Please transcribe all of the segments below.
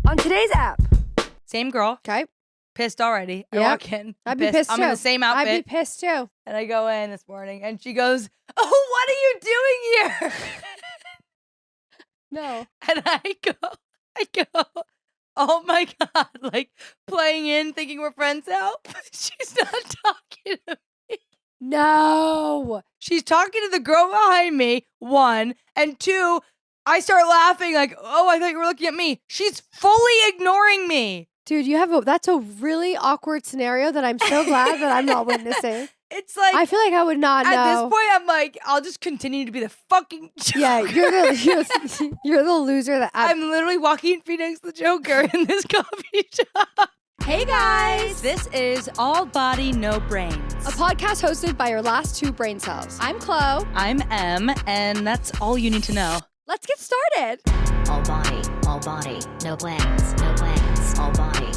On today's app. Same girl. Okay. Pissed already. I Yep. walk in. I'd be pissed I'm too. in the same outfit. I'd be pissed too. And I go in this morning and she goes, "Oh, what are you doing here?" No. And I go, "Oh my God," like playing in, thinking we're friends now. She's not talking to me. No. She's talking to the girl behind me, one. And two, I start laughing like, "Oh, I thought you were looking at me." She's fully ignoring me. Dude, that's a really awkward scenario that I'm so glad that I'm not witnessing. It's like, I feel like I would not know. at this point, I'm like, I'll just continue to be the fucking Joker. Yeah, you're the loser that I'm literally Joaquin Phoenix the Joker in this coffee shop. Hey guys! This is All Body, No Brains. A podcast hosted by your last two brain cells. I'm Chloe. I'm Em, and that's all you need to know. Let's get started. All body, no brains, no brains. All body,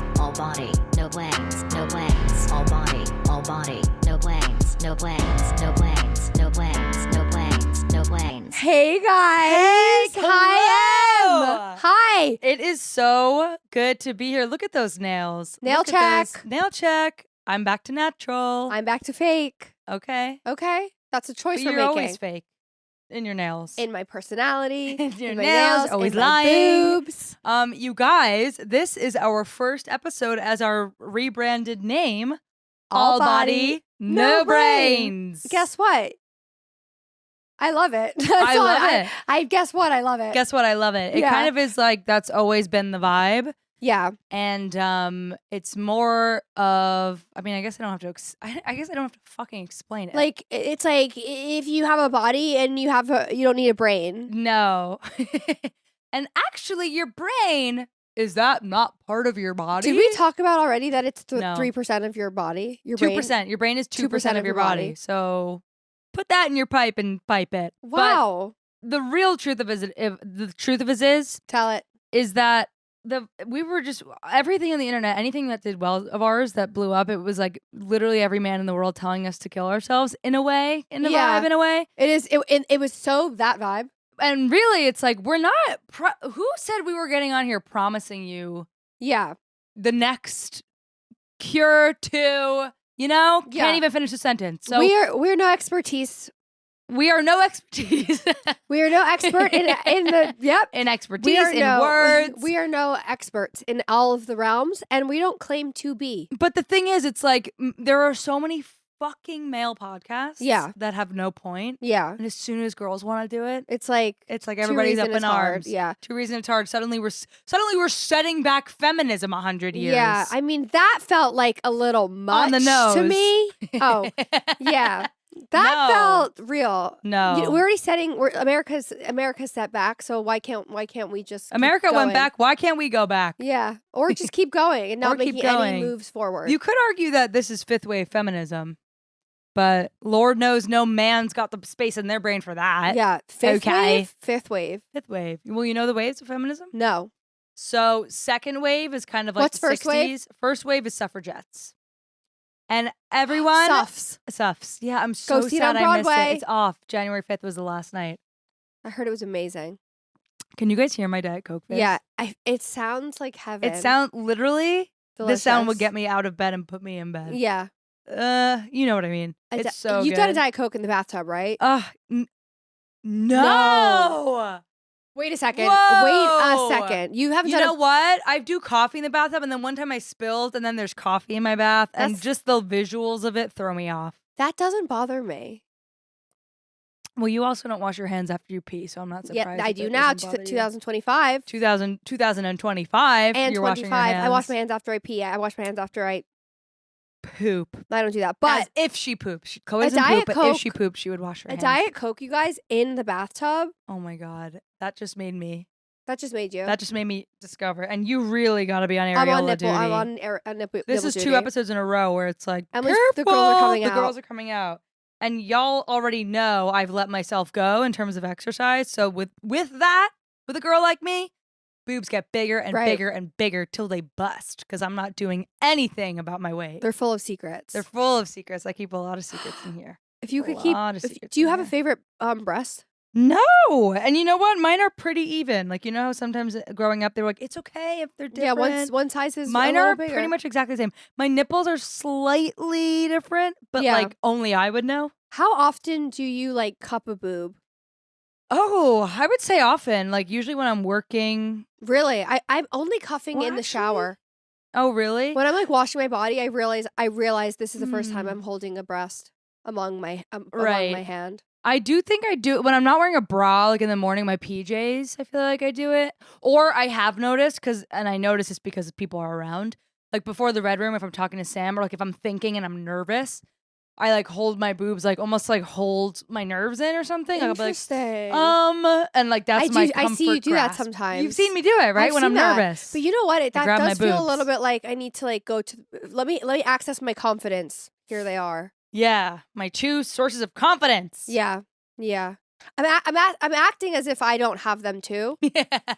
no brains, no brains. All body, no brains, no brains, no brains, no brains, no brains, no brains. Hey guys! Hey, Hi, hello. Em! Hi! It is so good to be here. Look at those nails. Nail Look at this. check. Nail check. I'm back to natural. I'm back to fake. Okay. Okay? That's a choice But we're you're making. always fake in your nails. In my personality, In your in my nails, always in my lying. boobs. You guys, this is our first episode as our rebranded name. All body, no brains. Guess what? I love it. I love it. I guess what? I love it. Guess what? I love it. It Yeah. kind of is like that's always been the vibe. Yeah. And it's more of, I mean, I guess I don't have to, I guess I don't have to fucking explain it. Like it's like if you have a body and you don't need a brain. No. And actually your brain, is that not part of your body? Did we talk about already that it's No. 3% of your body? Your brain? 2%. Your brain is 2% 2% of your body. So put that in your pipe and pipe it. Wow. But the real truth of it, the truth of it Tell it. is that we were just everything on the internet, anything that did well of ours that blew up, it was like literally every man in the world telling us to kill ourselves in a way, Yeah. vibe, in a way. It is. It was so that vibe. And really, it's like we're not. Who said we were getting on here promising you Yeah. the next cure to? You know, Yeah. can't even finish a sentence. So we're no expertise. we are no expertise We are no expert in the yep. in expertise in words. We are no experts in all of the realms, and we don't claim to be. But the thing is, it's like there are so many fucking male podcasts Yeah. that have no point. Yeah. And as soon as girls want to do it, It's like everybody's Two up Reason in is hard. arms. Yeah. 2 Reason it's hard. Suddenly we're setting back feminism 100 years. Yeah. I mean, that felt like a little much On the nose. to me. Oh, yeah. That No. felt real. No. We're already America's set back, so why can't we just keep America went going? back. Why can't we go back? Yeah. Or just keep going and Or not keep making any going. moves forward. You could argue that this is fifth wave feminism, but Lord knows no man's got the space in their brain for that. yeah. Fifth Okay. wave? Fifth wave. Fifth wave. Well, you know the waves of feminism? No. So second wave is kind of like What's the first 60s. wave? First wave is suffragettes. And everyone Suffs. Yeah, I'm so see it sad on I missed Broadway. it. It's off. January 5th was the last night. I heard it was amazing. Can you guys hear my Diet Coke face? Yeah. It sounds like heaven. It sound literally Delicious. this sound would get me out of bed and put me in bed. Yeah. You know what I mean. It's so You've good. done a Diet Coke in the bathtub, right? No. Wait a second. Whoa. Wait a second. You haven't You done know what? I do coffee in the bathtub, and then one time I spilled, and then there's coffee in my bath, and That's- just the visuals of it throw me off. that doesn't bother me. Well, you also don't wash your hands after you pee, so I'm not surprised. Yeah, I if do it now. doesn't bother you. 2025 2025, and you're washing 25. your hands. I wash my hands after I pee. I wash my hands after I Poop. don't do that. But But if she poops, Chloe a doesn't Diet poop, but if Coke- she poops, she would wash her a hands. Diet Coke, you guys, in the bathtub, Oh my god, that just made me. that just made you. That just made me discover. And you really got to be on areola I'm on nipple. duty. I'm on nipple. This is 2 episodes in a row where it's like, And the careful, girls are coming the out. girls are coming out. And y'all already know I've let myself go in terms of exercise. So with that, with a girl like me, boobs get bigger and Right. bigger and bigger till they bust because I'm not doing anything about my weight. They're full of secrets. They're full of secrets. I keep a lot of secrets in here. if you a could keep, lot of secrets do you in have a here. favorite breast? No. And you know what? Mine are pretty even. Like, you know how sometimes growing up they were like, it's okay if they're different. Yeah, one size is Mine a little are bigger. pretty much exactly the same. My nipples are slightly different, but Yeah. like only I would know. How often do you like cup a boob? Oh, I would say often. Like usually when I'm working. Really? I'm only cuffing Well, in the actually- shower. Oh, really? When I'm like washing my body, I realize this is the first time Mm. I'm holding a breast along my Right. hand. I do think I do when I'm not wearing a bra, like in the morning, my PJs. I feel like I do it, or I have noticed and I notice this because people are around. Like before the red room, if I'm talking to Sam, or like if I'm thinking and I'm nervous, I like hold my boobs, like almost like hold my nerves in or something. I'll be like, Interesting. and like that's my comfort I see you do that grasp. sometimes. You've seen me do it, right? I've When I'm seen that. nervous. But you know what? That grab my does feel a boobs. little bit like I need to like go to. Let me access my confidence. Here they are. Yeah, my two sources of confidence. Yeah. I'm acting as if I don't have them too.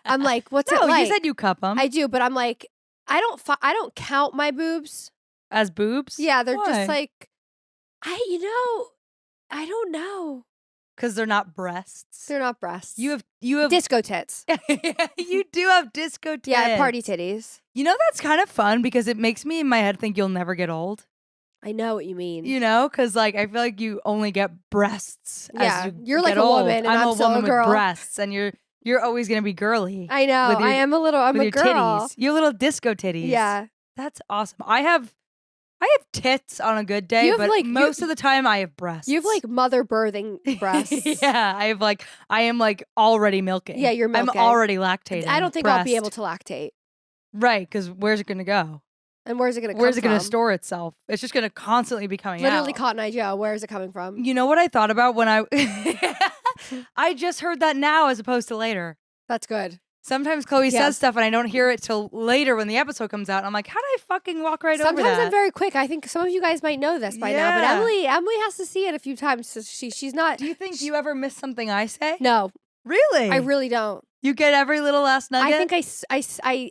I'm like, what's it No, like? you said you cup them I do, but I'm like, I don't count my boobs. as boobs. Yeah, they're Why? just like, I don't know. Because they're not breasts. They're not breasts. You have disco tits. you do have disco tits. Yeah, party titties. You know, that's kind of fun because it makes me in my head think you'll never get old. I know what you mean. You know, because like I feel like you only get breasts. Yeah, as you you're like get a old. woman and I'm I'm a still a woman girl. with breasts, and you're always gonna be girly. I know. with your- I'm with a your girl. titties, your little disco titties. Yeah. that's awesome. I have tits on a good day, You have, but like, most of the time I have breasts. You have like mother birthing breasts. yeah, I am like already milking. Yeah, you're milking. I'm already lactating. I don't think I'll be breast. able to lactate. Right, because where's it gonna go? And where's it going to come Where's it from? going to store itself? It's just going to constantly be coming Literally out. Cotton Eye Joe. Where is it coming from? You know what I thought about when I I just heard that now as opposed to later. That's good. Sometimes Chloe Yeah. says stuff and I don't hear it till later when the episode comes out. And I'm like, how did I fucking walk right over Sometimes that? I'm very quick. I think some of you guys might know this by now, but Yeah. Emily has to see it a few times. So she's not. Do you think you ever miss something I say? No, Really? I really don't. You get every little last nugget? I think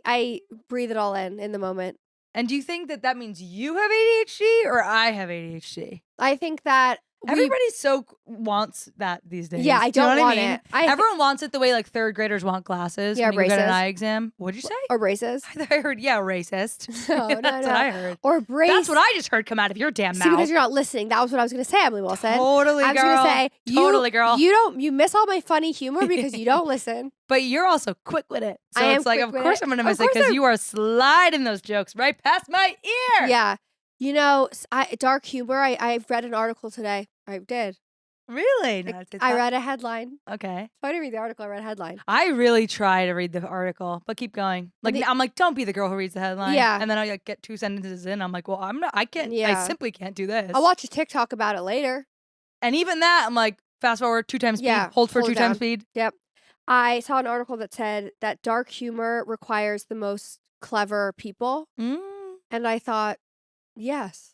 I breathe it all in the moment. And do you think that means you have ADHD or I have ADHD? I think that Everybody wants that these days. Yeah, I Do you know don't what want I mean? it. I thi- Everyone wants it the way like third graders want glasses. Yeah, when you get an braces. eye exam. What'd you say? or braces. I thought I heard, yeah, racist. No, no, That's no. what I heard. Or brace. That's what I just heard come out of your damn See, mouth. because you're not listening. That was what I was going to say, Emily Wilson. Totally, I was girl. going to say, Totally, girl. You miss all my funny humor because you don't listen. But you're also quick with it. So I am it's like, quick of with course it. I'm going to Of miss it course because I'm- you are sliding those jokes right past my ear. Yeah. You know, dark humor. I read an article today. I did. Really? No, I read a headline. Okay. So I didn't read the article. I read a headline. I really try to read the article, but keep going. Like The- I'm like, don't be the girl who reads the headline. Yeah. And then I like, get 2 sentences in. I'm like, well, I'm not. I can't. I Yeah. simply can't do this. I'll watch a TikTok about it later. And even that, I'm like, fast forward 2 times speed. Yeah, Hold for hold 2 it times down. speed. Yep. I saw an article that said that dark humor requires the most clever people. Mm. And I thought, yes.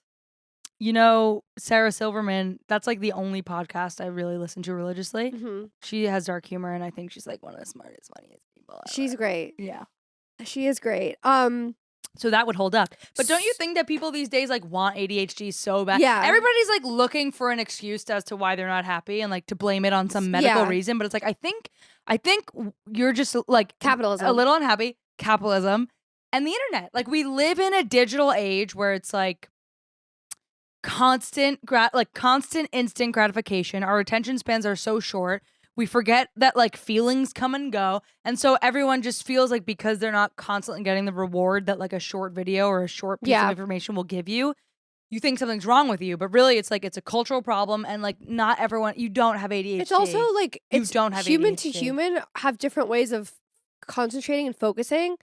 You know, Sarah Silverman. That's like the only podcast I really listen to religiously. hmm She has dark humor, and I think she's like one of the smartest, funniest people ever. She's great. Yeah. She is great. So that would hold up. But don't you think that people these days like want ADHD so bad? Yeah. Everybody's like looking for an excuse as to why they're not happy and like to blame it on some medical Yeah. reason. But it's like I think you're just like Capitalism. a little unhappy. Capitalism and the internet. Like we live in a digital age where it's like constant instant gratification. Our attention spans are so short. We forget that like feelings come and go. And so everyone just feels like because they're not constantly getting the reward that like a short video or a short piece Yeah. of information will give you, you think something's wrong with you. But really it's like it's a cultural problem and like not everyone, you don't have ADHD. It's also like You it's don't have human to ADHD. human have different ways of concentrating and focusing.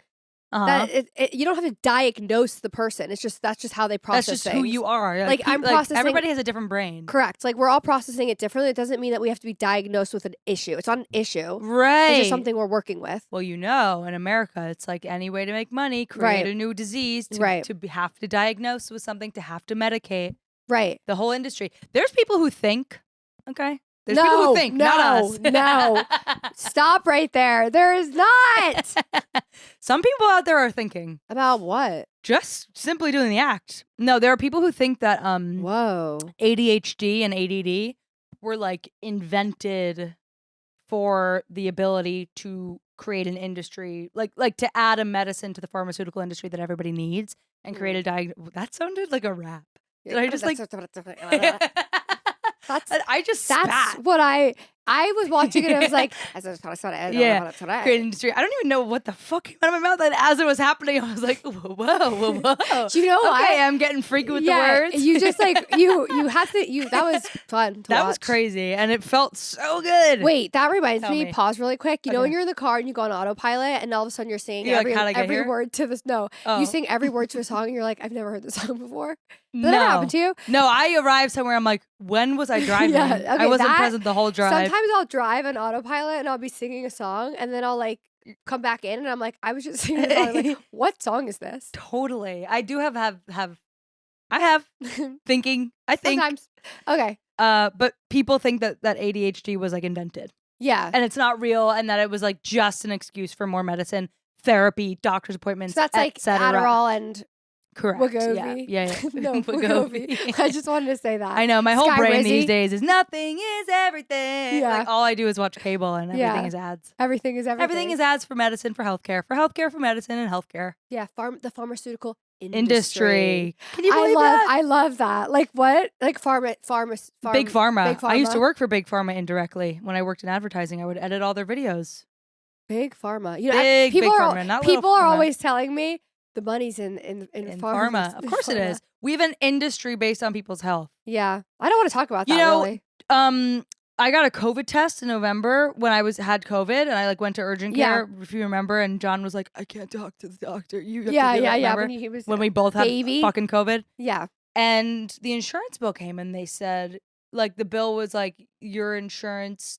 Uh-huh. That you don't have to diagnose the person. It's just that's just how they process That's just things. who you are. Like, I'm processing- everybody has a different brain. Correct. Like we're all processing it differently. It doesn't mean that we have to be diagnosed with an issue. It's not an issue. Right. It's just something we're working with. Well, you know, in America, it's like any way to make money, create Right. a new disease, to, Right. have to diagnose with something, to have to medicate Right. the whole industry. There's people who think, okay? There's people who think, not us. no. Stop right there. There is not. Some people out there are thinking, About what? just simply doing the act. No, there are people who think that Whoa. ADHD and ADD were like invented for the ability to create an industry, like to add a medicine to the pharmaceutical industry that everybody needs and create a that sounded like a rap. Did I just like I just That's spat. what I was watching it and I was like, Yeah, great industry. I don't even know what the fuck came out of my mouth. And as it was happening, I was like, whoa. Do you know what? Okay, I'm getting freaky with the words. You just like you have to that was fun to That watch. was crazy, and it felt so good. Wait, that reminds Tell me. me. Pause really quick. You know Okay. when you're in the car and you go on autopilot, and all of a sudden you're singing You're like, "How'd I get every here?" word to this. No, Oh. you sing every word to a song, and you're like, I've never heard this song before. Did No. that ever happen to you? No, I arrived somewhere. I'm like, when was I driving? Yeah, I okay, wasn't that- present the whole drive. Sometimes I'll drive on autopilot and I'll be singing a song, and then I'll like come back in, and I'm like, I was just singing a song. I'm like, what song is this? Totally. I do have I have thinking. I think. Sometimes. Okay. But people think that ADHD was like invented, Yeah. and it's not real, and that it was like just an excuse for more medicine, therapy, doctor's appointments. So that's like etc. Adderall and Correct. Wegovy. Yeah. No, Wegovy. I just wanted to say that. I know my whole Sky brain Rizzy. these days is nothing is everything. Yeah. Like all I do is watch cable, and everything Yeah. is ads. Everything is everything. Everything is ads for medicine, for healthcare, for medicine, and healthcare Yeah, the pharmaceutical industry. Can you I believe love that? I love that. Like what? Like Big Pharma. Big Pharma. I used to work for Big Pharma indirectly. When I worked in advertising, I would edit all their videos. Big Pharma. You know, Big people are Pharma, not little people are pharma. always telling me the money's in Pharma. Of course it is. We have an industry based on people's health. Yeah. I don't want to talk about that You know, really. I got a COVID test in November when I had COVID, and I like went to urgent Yeah. care, if you remember, and John was like, I can't talk to the doctor. You have to Yeah, do yeah, it," yeah. remember? He was When we both had baby. fucking COVID. Yeah. And the insurance bill came, and they said, like, the bill was like, your insurance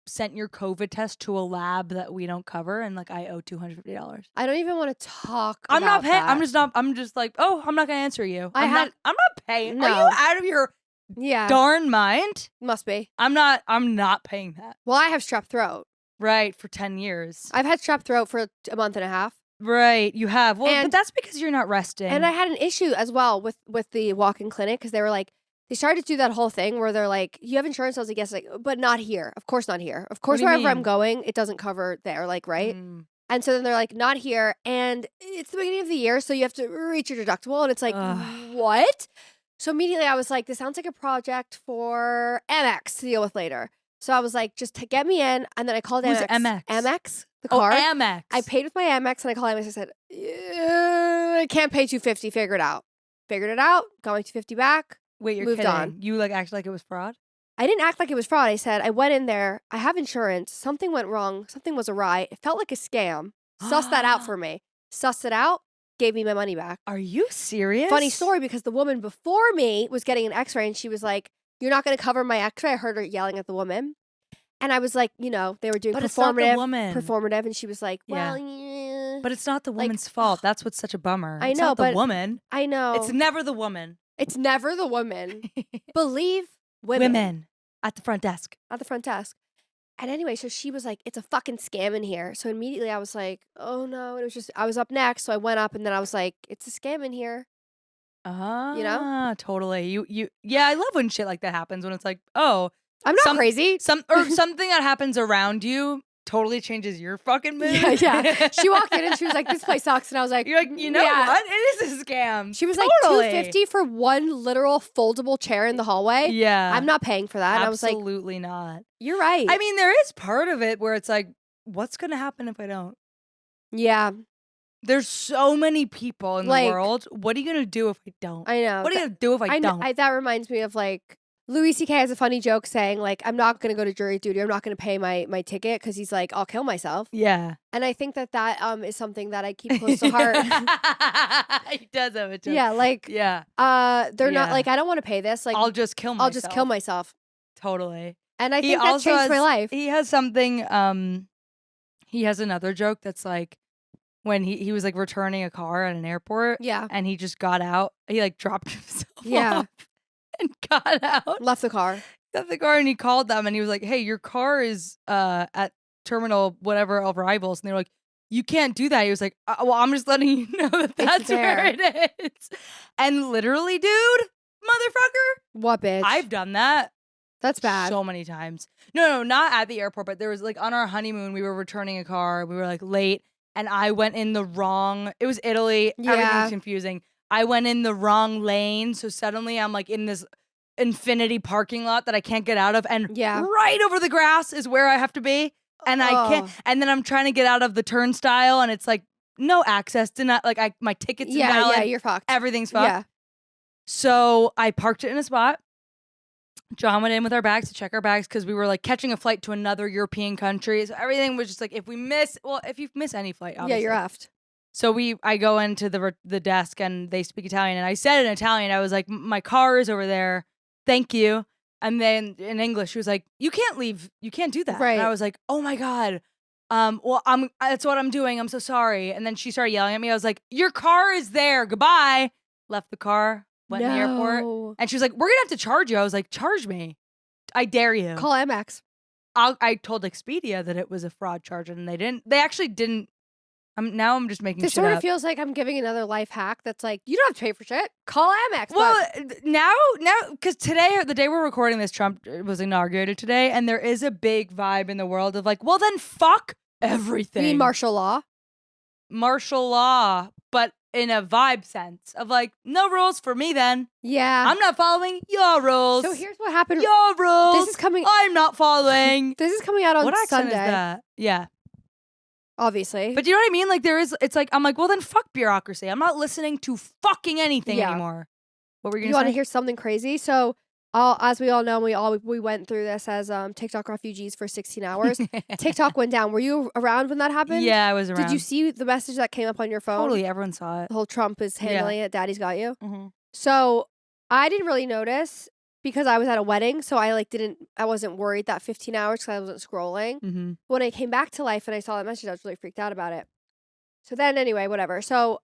sent your COVID test to a lab that we don't cover, and like I owe $250. I don't even want to talk I'm not about paying. that. I'm just like, oh, I'm not gonna answer you. I I'm had- not paying. Are No. you out of your Yeah. darn mind? Must be. I'm not paying that. Well, I have strep throat. Right, for 10 years. I've had strep throat for a month and a half. Right, you have. Well, And- but that's because you're not resting. And I had an issue as well with the walk-in clinic because they were like, they started to do that whole thing where they're like, you have insurance. I was like, yes, like, but not here. Of course not here. Of course, do you wherever I'm mean? going, it doesn't cover there, like, right? Mm. And so then they're like, not here. And it's the beginning of the year, so you have to reach your deductible. And it's like, Ugh. what? So immediately I was like, this sounds like a project for MX to deal with later. So I was like, just get me in. And then I called Who's MX. MX? MX, the Oh, car. Amex. I paid with my Amex and I called Amex. I said, I can't pay $250. Figure it out. Figured it out. Got my $250 back. Wait, you're moved kidding. on. You like acted like it was fraud? I didn't act like it was fraud. I said, I went in there. I have insurance. Something went wrong. Something was awry. It felt like a scam. Suss that out for me. Sussed it out. Gave me my money back. Are you serious? Funny story because the woman before me was getting an x-ray and she was like, you're not going to cover my x-ray. I heard her yelling at the woman. And I was like, you know, they were doing But it's not the performative. woman. Performative. And she was like, Yeah. well, yeah. But it's not the Like, woman's fault. That's what's such a bummer. I It's know, not the but- woman. I know. It's never the woman. It's never the woman. Believe women. At the front desk. At the front desk. And anyway, so she was like, it's a fucking scam in here. So immediately I was like, oh no. It was just, I was up next. So I went up and then I was like, it's a scam in here. Ah, totally. Yeah, I love when shit like that happens, when it's like, oh, I'm not crazy. something that happens around you totally changes your fucking mood. Yeah. She walked in and she was like, this place sucks. And I was like, You're like, you know yeah. what? It is a scam. She was Totally. like $250 for one literal foldable chair in the hallway. Yeah. I'm not paying for that. And I was like, Absolutely not. you're right. I mean, there is part of it where it's like, what's going to happen if I don't? yeah, There's so many people in the Like- world. What are you going to do if I don't? I know. What are you going to do if I don't? That reminds me of like Louis C.K. has a funny joke saying like, I'm not going to go to jury duty. I'm not going to pay my ticket because he's like, I'll kill myself. yeah. And I think that is something that I keep close to heart. He does have a joke. Yeah, like Yeah. they're not Yeah. like, I don't want to pay this. Like I'll just kill myself. I'll just kill myself. Totally. And I He think that also changed my has- life. He has something, he has another joke that's like, when he was like returning a car at an airport Yeah. and he just got out, he like dropped himself Yeah. off and got out. Left the car. Got the car and he called them and he was like, hey, your car is at terminal whatever of arrivals. And they were like, you can't do that. He was like, well, I'm just letting you know that that's where there. it is. And literally, dude, motherfucker, What bitch? I've done that That's bad. so many times. No, not at the airport, but there was like on our honeymoon, we were returning a car. We were like late, and I went in the wrong. It was Italy. Yeah. Everything's confusing. I went in the wrong lane, so suddenly I'm like in this infinity parking lot that I can't get out of, and Yeah. right over the grass is where I have to be, and I can't. Oh. And then I'm trying to get out of the turnstile, and it's like no access to not like my ticket's invalid. Yeah, you're fucked. Everything's fucked. Yeah. So I parked it in a spot. John went in with our bags to check our bags because we were like catching a flight to another European country. So everything was just like if you miss any flight, obviously. Yeah, you're effed. So I go into the desk and they speak Italian, and I said in Italian, I was like, my car is over there, thank you. And then in English, she was like, you can't leave, you can't do that. Right. And I was like, oh my God. Well, that's what I'm doing. I'm so sorry. And then she started yelling at me. I was like, your car is there. Goodbye. Left the car, went in the airport. And she was like, we're going to have to charge you. I was like, charge me. I dare you. Call Amex. I told Expedia that it was a fraud charge, and they actually didn't. Now I'm just making This shit sort of up. feels like I'm giving another life hack that's like, you don't have to pay for shit. Call Amex. Well, now, because today, the day we're recording this, Trump was inaugurated today, and there is a big vibe in the world of like, well, then fuck everything. You mean martial law? Martial law, but in a vibe sense of like, no rules for me then. Yeah. I'm not following your rules. So here's what happened. Your rules. This is coming. I'm not following. This is coming out on What accent Sunday. is that? Yeah. Obviously. But do you know what I mean? Like it's like, I'm like, well then fuck bureaucracy. I'm not listening to fucking anything Yeah. anymore. What were you You going want to to say? hear something crazy? So, as we all know, we went through this as TikTok refugees for 16 hours. TikTok went down. Were you around when that happened? Yeah, I was around. Did you see the message that came up on your phone? Totally, everyone saw it. The whole Trump is handling it. Daddy's got you. Mm-hmm. So I didn't really notice because I was at a wedding. So I wasn't worried that 15 hours because I wasn't scrolling. Mm-hmm. When I came back to life and I saw that message, I was really freaked out about it. So then anyway, whatever. So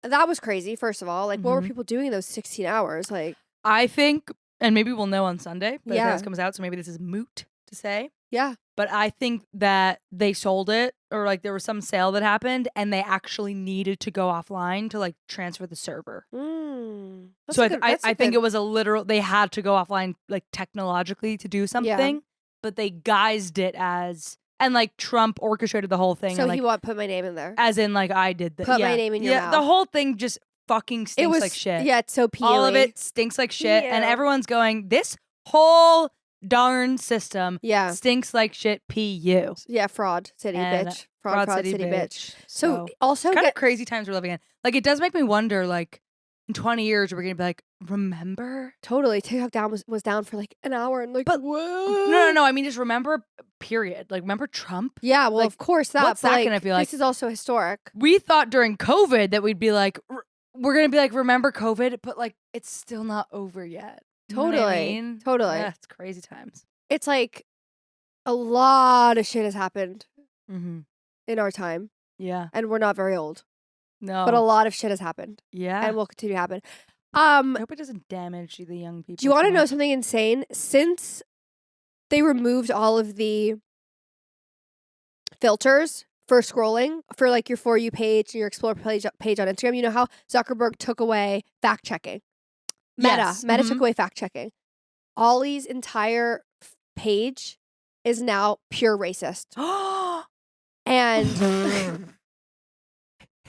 that was crazy, first of all. Like, what were Mhm. people doing those 16 hours? Like, I think, and maybe we'll know on Sunday, but Yeah. this comes out, so maybe this is moot to say. yeah. But I think that they sold it, or like there was some sale that happened, and they actually needed to go offline to like transfer the server. That's So a good- I that's a think good- it was a literal. They had to go offline like technologically to do something, but they guised it as, and like Trump orchestrated the whole thing. So and, like, he won't put my name in there. as in like I did. Put my name in your Yeah, the mouth. whole thing just fucking stinks It was like shit. Yeah, it's so peely. All of it stinks like shit, and Ew. everyone's going, this whole darn system Yeah. stinks like shit. Pu. Yeah, fraud city And bitch. Fraud city bitch. So it's also kind of crazy times we're living in. Like it does make me wonder. Like in 20 years, we're gonna be like, remember? totally TikTok was down for like an hour and like But- what? No. I mean, just remember. Period. Like remember Trump? Yeah, well, Like, of course that. what's but, that like, gonna be like? This is also historic. We thought during COVID that we'd be like, we're gonna be like, remember COVID? But like, it's still not over yet. You know what I Totally. mean? Totally. Yeah, it's crazy times. It's like a lot of shit has happened Mm-hmm. in our time, Yeah. and we're not very old. No. But a lot of shit has happened, yeah. and will continue to happen. I hope it doesn't damage the young people. Do you want to too know much. something insane? Since they removed all of the filters for scrolling for like your For You page, your Explore page on Instagram, you know how Zuckerberg took away fact checking. Yes. Meta Mhm. took away fact checking. Ollie's entire page is now pure racist, and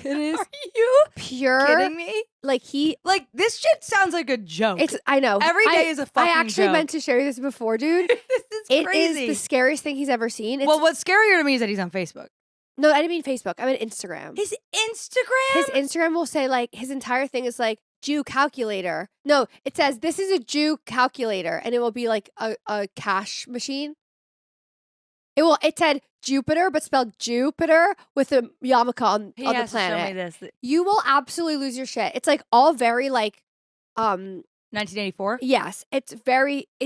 it is Are you pure. kidding me? Like he, Like this shit sounds like a joke. it's. I know Every day I- is a fucking I actually joke. meant to share this before, dude. This is It is crazy. the scariest thing he's ever seen. It's, Well, what's scarier to me is that he's on Facebook. no, I didn't mean Facebook. I meant Instagram. His Instagram. His Instagram will say like his entire thing is like Jew calculator. No, it says this is a Jew calculator, and it will be like a cash machine. It said Jupiter, but spelled Jupiter with a yarmulke on he the has to show me planet. this. You will absolutely lose your shit. It's like all very like 1984. yes, it's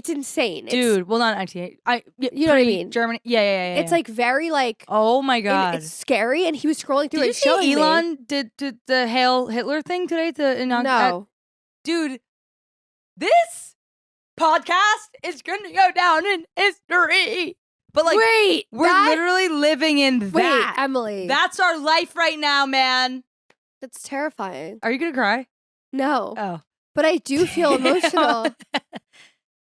insane. It's, Dude, well, not 1980. You know what I mean? Germany. Yeah. it's like very like Oh my god. it's scary, and he was scrolling through Did you it showing see me. Elon did the Hail Hitler thing today? No. Dude, this podcast is gonna go down in history. But like, Wait, we're that- literally living in that. Wait, Emily. That's our life right now, man. That's terrifying. Are you gonna cry? No. Oh, But I do feel emotional.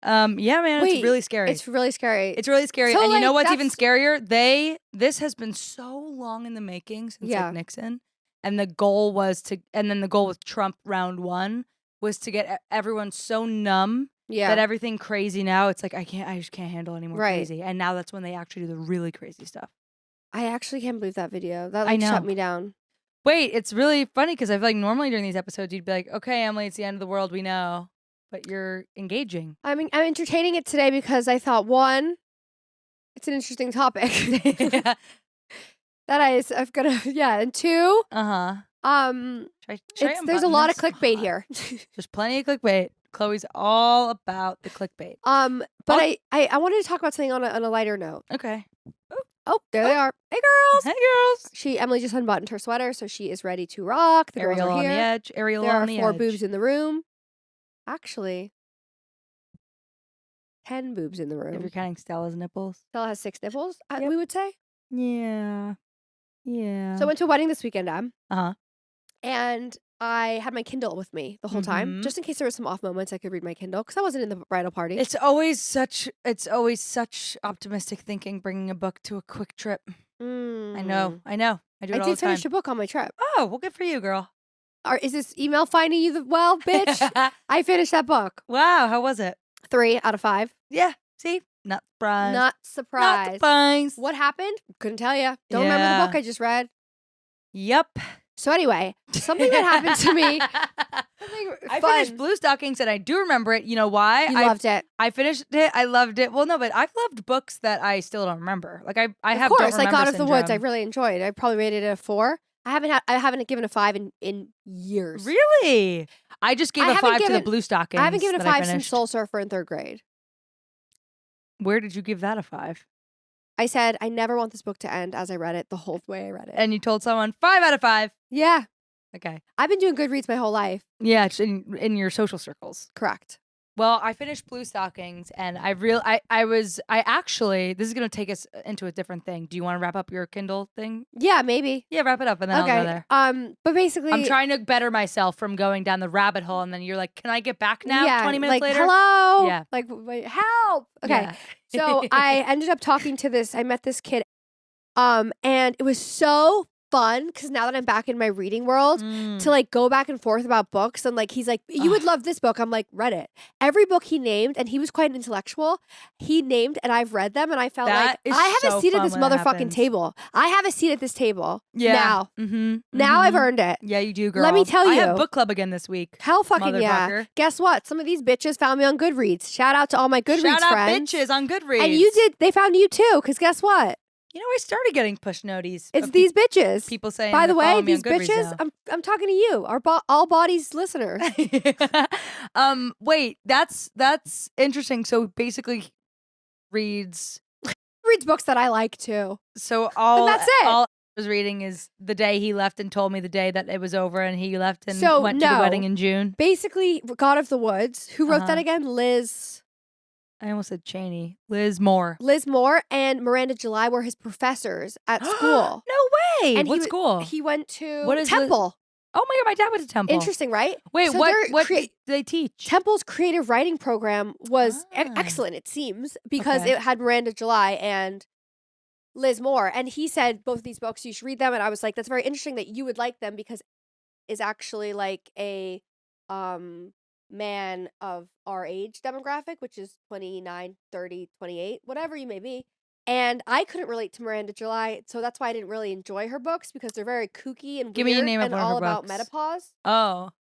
Yeah, man, Wait, it's really scary. It's really scary. It's really scary. So, And you know like, what's even that's- scarier? This has been so long in the making since Yeah. like Nixon. And the goal was and then the goal with Trump round 1 was to get everyone so numb yeah. that everything crazy now, it's like, I just can't handle any more Right. crazy. And now that's when they actually do the really crazy stuff. I actually can't believe that video. That I like know. shut me down. Wait, it's really funny because I feel like normally during these episodes, you'd be like, okay, Emily, it's the end of the world, we know. But you're engaging. I'm entertaining it today because I thought, one, it's an interesting topic. I've got to, yeah. And two, Uh-huh. there's a lot of clickbait here. There's plenty of clickbait. Chloe's all about the clickbait. But I wanted to talk about something on a lighter note. Okay. Oh, there they are. Hey, girls. Hey, girls. Emily just unbuttoned her sweater, so she is ready to rock. The Ariel girls are on here. the edge. Ariel There on are the 4 edge. boobs in the room. Actually, 10 boobs in the If you're room. counting Stella's nipples. Stella has 6 nipples, Yep. we would say. Yeah. Yeah. So I went to a wedding this weekend, Uh-huh. and I had my Kindle with me the whole time, Mhm. just in case there was some off moments I could read my Kindle, because I wasn't in the bridal party. It's always such optimistic thinking, bringing a book to a quick trip. I know. I do I it all the did finish time. a book on my trip. Oh, well, good for you, girl. Is this email finding you well, bitch? I finished that book. Wow, how was it? 3 out of 5. Yeah, see? Not surprised. Not Not surprised. surprised. What happened? Couldn't tell you. Don't remember the Yeah. book I just read. Yep. So anyway, something that happened to me. Something I fun. finished Blue Stockings and I do remember it. You know why? You loved it. I finished it. I loved it. Well, no, but I've loved books that I still don't remember. Like I Of have course, don't like remember God of the Woods, I syndrome. really enjoyed. I probably rated it a 4. I haven't given a 5 in years. Really? I just gave I a haven't 5 to the given- Blue Stockings. I haven't given a that I 5 since finished. Soul Surfer in 3rd grade. Where did you give that a 5? I said I never want this book to end as I read it the whole way I read it. And you told someone 5 out of 5. Yeah, Okay. I've been doing Goodreads my whole life. Yeah, it's in your social circles. Correct. Well, I finished Blue Stockings, and I actually, this is gonna take us into a different thing. Do you want to wrap up your Kindle thing? Yeah, maybe. Yeah, wrap it up, and then I'll go Okay. there. But basically, I'm trying to better myself from going down the rabbit hole, and then you're like, "Can I get back now?" Yeah, 20 minutes like, later. hello. Yeah. Like, wait, help. Okay. Yeah. So I ended up talking to I met this kid, and it was so fun because now that I'm back in my reading world, Mm. to like go back and forth about books, and like he's like, you would love this book. I'm like, read it. Every book he named, and he was quite an intellectual. He named, and I've read them, and I felt That like is I have so a seat at fun this when that motherfucking happens. table. I have a seat at this table. Yeah. Now. Mm-hmm. Now I've earned it. Yeah, you do, girl. Let me tell I have you. book club again this week. Hell fucking yeah. Motherfucker. Guess what? Some of these bitches found me on Goodreads. Shout out to all my Goodreads Shout out friends. bitches on Goodreads. And they found you too, because guess what? You know, I started getting push noties. It's of these bitches. people saying. By the to way, follow me on these bitches, Goodreads I'm talking to you, our all bodies listeners. now. Wait, that's interesting. So basically, reads. Reads books that I like too. So all that's it. All I was reading is the day he left and told me the day that it was over, and he left and So, went to the no. wedding in June. Basically, God of the Woods. Who wrote that Uh-huh. again? Liz I almost said Cheney. Liz Moore. Moore and Miranda July were his professors at school. No way. And What he, school? He went to What is Liz- Temple. Oh my god, my dad went to Temple. Interesting, right? Wait, So what? they're What crea- do they teach? Temple's creative writing program was Ah. excellent, it seems, because Okay. it had Miranda July and Liz Moore. And he said both of these books, you should read them. And I was like, that's very interesting that you would like them because is actually like a man of our age demographic, which is 29, 30, 28, whatever you may be. And I couldn't relate to Miranda July, so that's why I didn't really enjoy her books because they're very kooky and Give me a weird name of and one of all her about books. menopause. Oh,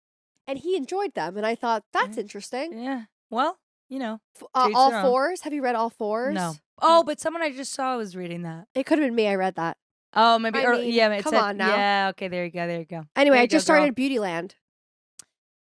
And he enjoyed them, and I thought that's Yeah. interesting. yeah. Well, you know, All each their own. Fours? Have you read All Fours? no. Oh, but someone I just saw was reading that. It could have been me. I read that. Oh, maybe. I Or mean, yeah, it come said, on now. Yeah. Okay. There you go. There you go. Anyway, There I you go, just girl. started Beautyland.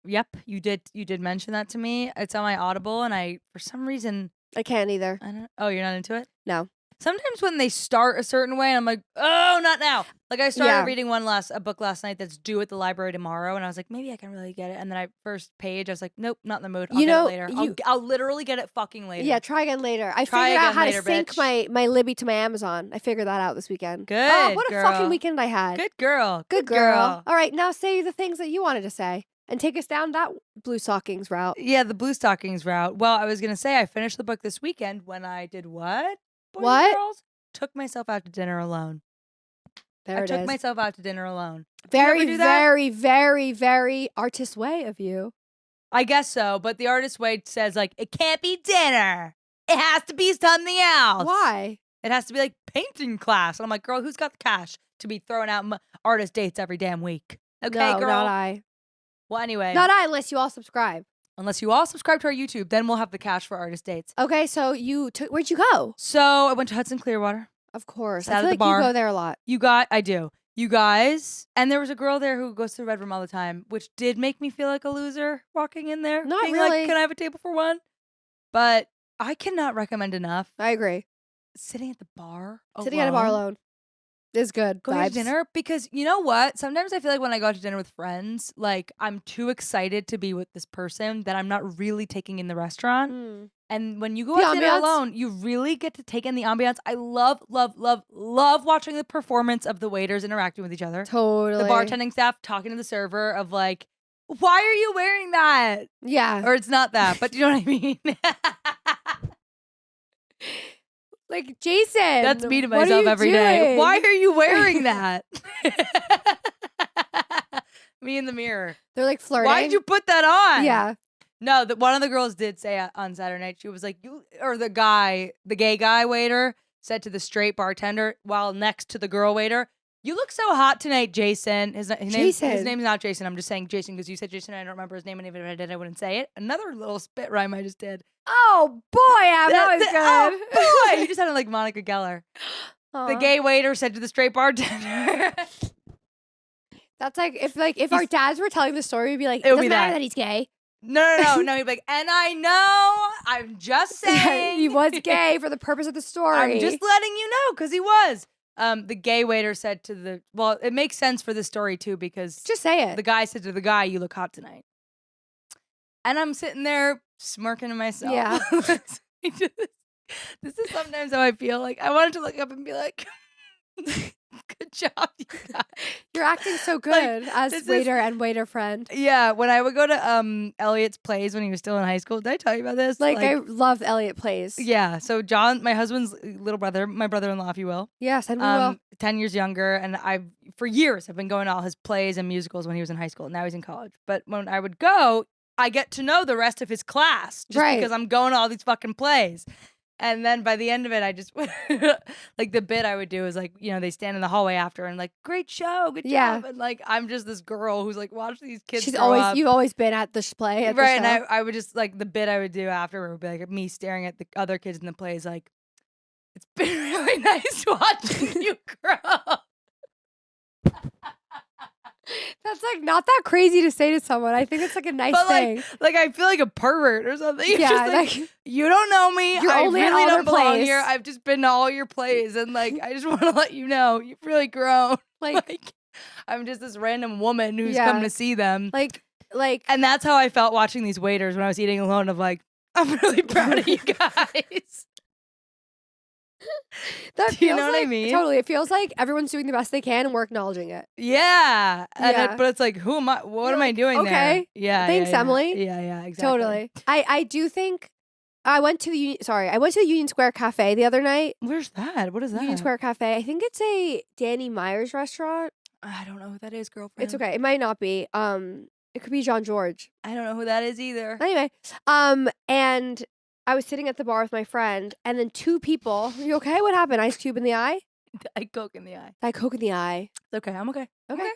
Yep. You did. You did mention that to me. It's on my Audible, and I, for some reason, I can't either. I don't. Oh, you're not into it? No. Sometimes when they start a certain way, I'm like, oh, not now. Like I started Yeah. reading a book last night that's due at the library tomorrow, and I was like, maybe I can really get it. And then first page, I was like, nope, not in the mood. I'll You get know, it later. I'll literally get it fucking later. Yeah, try again later. I Try figured out again how later, to sync bitch. my Libby to my Amazon. I figured that out this weekend. Good, Oh, what a girl. fucking weekend I had. Good girl. Good girl. All right, now say the things that you wanted to say. and take us down that blue stockings route. Yeah, the blue stockings route. Well, I was gonna say I finished the book this weekend when I did what? Boys and What? girls? Took myself out to dinner alone. There I it took is. myself out to dinner alone. Very, do that? very, very, very artist way of you. I guess so, but the artist way says like it can't be dinner. It has to be something else. Why? It has to be like painting class. And I'm like, girl, who's got the cash to be throwing out artist dates every damn week? Okay, no, girl. not I. Well, anyway, Not I, unless you all subscribe. unless you all subscribe to our YouTube, then we'll have the cash for artist dates. Okay, so where'd you go? So I went to Hudson Clearwater. Of course. Sat I at feel the like bar. you go there a lot. I do. You guys, and there was a girl there who goes to the Red Room all the time, which did make me feel like a loser walking in there. Not being really. Like, can I have a table for one? But I cannot recommend enough I agree. sitting at the bar. Sitting at a bar alone is good. Going to Vibes. dinner, because you know what? Sometimes I feel like when I go out to dinner with friends, like I'm too excited to be with this person that I'm not really taking in the restaurant. Mm. And when you go The out to dinner ambiance? alone, you really get to take in the ambiance. I love, love, love, love watching the performance of the waiters interacting with each other. Totally. The bartending staff talking to the server of like, why are you wearing that? Yeah. Or it's not that, but you know what I mean? Like, Jason. That's me to what are myself you every day. doing? Why are you wearing that? Me in the mirror. They're like flirting. Why did you put that on? Yeah. No, one of the girls did say on Saturday night, she was like, the gay guy waiter said to the straight bartender while next to the girl waiter, "You look so hot tonight, Jason." His name's not Jason. I'm just saying Jason because you said Jason. And I don't remember his name, and even if I did, I wouldn't say it. Another little spit rhyme I just did. Oh, boy, Ab, that was good. Oh, boy. You just sounded like Monica Geller. The gay waiter said to the straight bartender. That's like if our dads were telling the story, we'd be like, It would doesn't be matter that. that he's gay. No. He'd be like, and I know, I'm just saying. He was gay for the purpose of the story. I'm just letting you know, because he was. The gay waiter said to it makes sense for this story too, because Just say it. the guy said to the guy, "You look hot tonight." And I'm sitting there smirking to myself. Yeah. This is sometimes how I feel. Like I wanted to look up and be like, "Good job, you guys." You're acting so good as this waiter and waiter friend. Yeah, when I would go to Elliot's plays when he was still in high school. Did I tell you about this? Like I love Elliot plays. Yeah. So John, my husband's little brother, my brother-in-law, if you will. Yes, and we will. 10 years younger, and for years I've been going to all his plays and musicals when he was in high school. Now he's in college. But when I would go, I get to know the rest of his class just Right. because I'm going to all these fucking plays. And then by the end of it, I just like the bit I would do is like, they stand in the hallway after and like, great show, good job. And like, I'm just this girl who's like, watch these kids. You've always been at the play. At right. The show. And I would just like the bit I would do after would be like me staring at the other kids in the plays, like, it's been really nice watching you grow. That's like not that crazy to say to someone. I think it's like a nice thing. Like I feel like a pervert or something. It's Yeah, just like, you don't know me. You're I only at really all don't their belong plays. here. I've just been to all your plays, and like I just want to let you know you've really grown. Like I'm just this random woman who's Yeah. come to see them. like, And that's how I felt watching these waiters when I was eating alone. Of like, I'm really proud of you guys. that Do you feels know what I like- mean? Totally. It feels like everyone's doing the best they can and we're acknowledging it. Yeah. Yeah. But it's like, who am I? What You're am I like, doing there? okay. Yeah. Thanks, yeah. Emily. Yeah, exactly. Totally. I do think I went to the Union Square Cafe the other night. Where's that? What is that? Union Square Cafe. I think it's a Danny Myers restaurant. I don't know who that is, girlfriend. It's okay. It might not be. It could be Jean George. I don't know who that is either. Anyway, and I was sitting at the bar with my friend, and then two people. Are you okay? What happened? Ice cube in the eye? I Coke in the eye. That Coke in the eye. It's okay. I'm okay. Okay.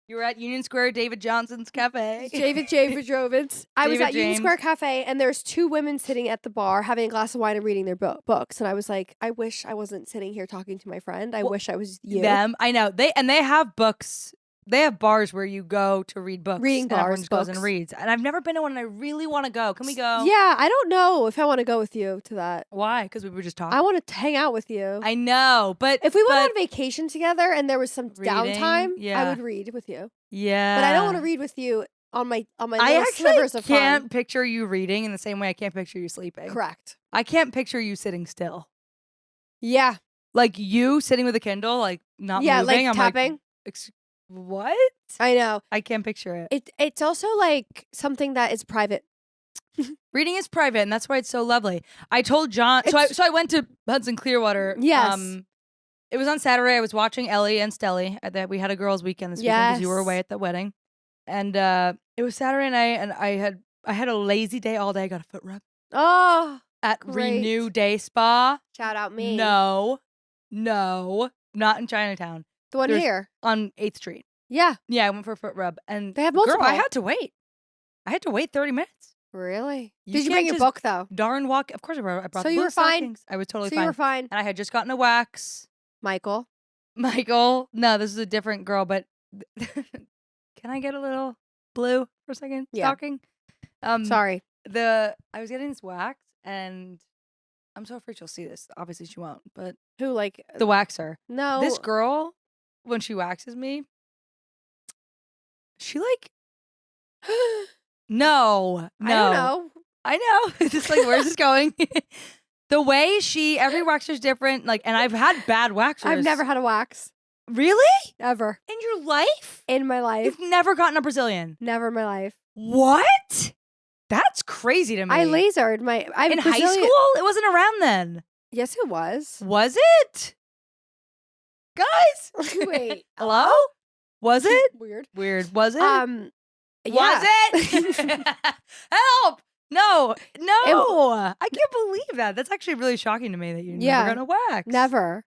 You were at Union Square, David Johnson's cafe. David Jovitz. I was David at Union James. Square Cafe, and there's two women sitting at the bar having a glass of wine and reading their books. And I was like, I wish I wasn't sitting here talking to my friend. I wish I was you. Them. I know. They have books. They have bars where you go to read books. Reading and everyone bars, just goes books. and reads. And I've never been to one, and I really want to go. Can we go? Yeah, I don't know if I want to go with you to that. Why? Because we were just talking. I want to hang out with you. I know, but If we went on vacation together and there was some Reading, downtime, I yeah. would read with you. yeah, But I don't want to read with you on my I little actually slivers of can't fun. picture you reading in the same way I can't picture you sleeping. Correct. I can't picture you sitting still. Yeah. Like you sitting with a Kindle, like not Yeah, moving. like I'm tapping. Like, what? I know. I can't picture it. It's also like something that is private. Reading is private, and that's why it's so lovely. I told John. So I went to Hudson Clearwater. Yes. It was on Saturday. I was watching Ellie and Stelly. That we had a girls' weekend this weekend because you were away at the wedding, and it was Saturday night, and I had a lazy day all day. I got a foot rub Oh, at great. Renew Day Spa. Shout out me. No, not in Chinatown. The one here. On 8th Street. Yeah. Yeah, I went for a foot rub, and They have multiple. Girl, I had to wait. 30 minutes. Really? You Did you can't bring your just book though? Darn walk. Of course I brought So the you were blue fine? stockings. I was totally So fine. you were fine. And I had just gotten a wax. Michael. Michael. No, this is a different girl, but can I get a little blue for a second? Yeah. Stocking? Sorry. I was getting this wax, and I'm so afraid she'll see this. Obviously she won't, but Who like the waxer. no. This girl, when she waxes me, she like no. I don't know. I know. It's just like, where's this going? The way every waxer's different. Like, and I've had bad waxers. I've never had a wax. Really? Ever. In your life? In my life. You've never gotten a Brazilian? Never in my life. What? That's crazy to me. I lasered my in high school? It wasn't around then. Yes, it was. Was it? Guys? Wait. Hello? Was it? Weird. Weird. Was it? Yeah. Was it? Help! No. I can't believe that. That's actually really shocking to me that you never gotten a wax. Never.